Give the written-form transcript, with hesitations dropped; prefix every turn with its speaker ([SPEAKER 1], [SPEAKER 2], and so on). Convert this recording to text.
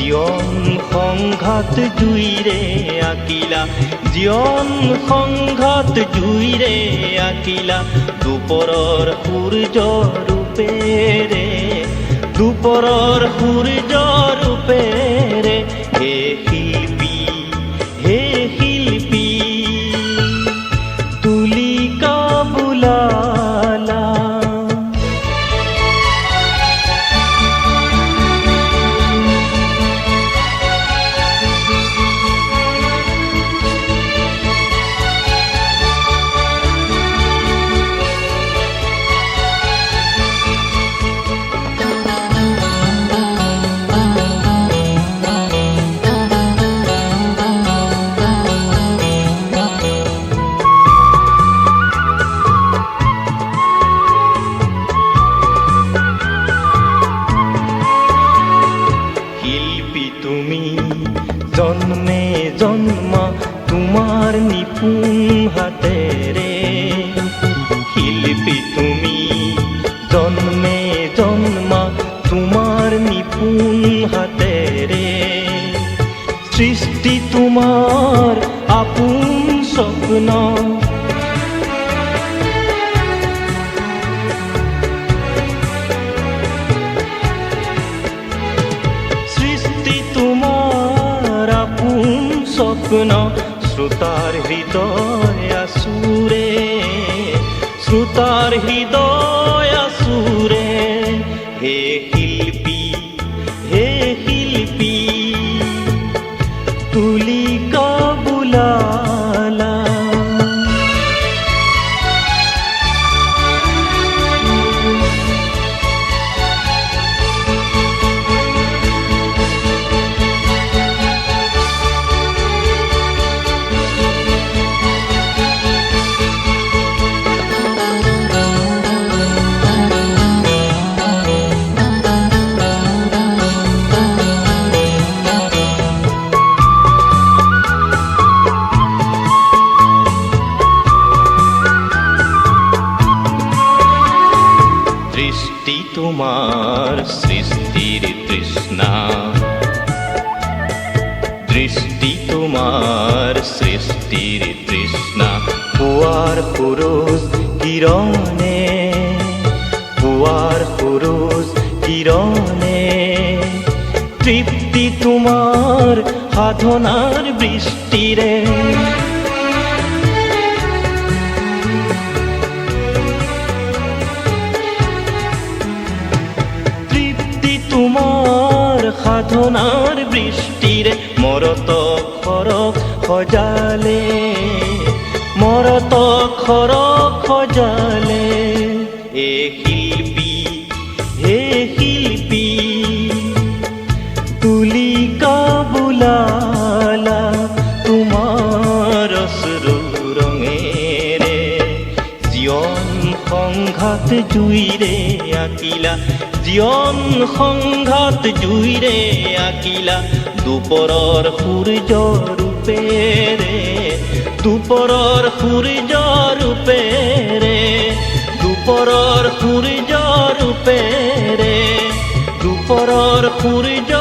[SPEAKER 1] জীৱন সংঘাত জুইৰে আঁকিলা, জীৱন সংঘাত জুইৰে আঁকিলা, দুপৰৰ সূৰ্য ৰূপেৰে, দুপৰৰ সূৰ্য ৰূপেৰে। হে শিল্পী, হে শিল্পী, তুলিকা বোলালা। তুমি জন্মে জন্মা তোমাৰ নিপুণ হাতেৰে, শিল্পী তুমি জন্মে জন্মা তোমাৰ নিপুণ হাতেৰে, সৃষ্টি তোমাৰ আপোন স্বপ্ন, স্বপ্ন শ্ৰোতাৰ হৃদয় আচুৰে, শ্ৰোতাৰ হৃদয় আচুৰে। হে শিল্পী, হে শিল্পী, তুলিকা বোলালা। দৃষ্টি তোমাৰ সৃষ্টিৰ তৃষ্ণা, দৃষ্টি তোমাৰ সৃষ্টিৰ তৃষ্ণা, পুৱাৰ সূৰুজ কিৰণে, পুৱাৰ সূৰুজ কিৰণে, তৃপ্তি তোমাৰ সাধনাৰ বৃষ্টিৰে। তোমাৰ সাধনাৰ বৃষ্টিৰে মৰত খৰক সজালে, মৰত খৰক সজালে। হে শিল্পী, হে শিল্পী, তুলিকা বোলালা, তোমাৰ অশ্ৰু ৰঙেৰে, জীৱন সংঘাত জুইৰে আঁকিলা, জীৱন সংঘাত জুইৰে আঁকিলা, দুপৰৰ সূৰ্য ৰূপেৰে, দুপৰৰ সূৰ্য ৰূপেৰে, দুপৰৰ সূৰ্য ৰূপেৰে, দুপৰৰ সূৰ্য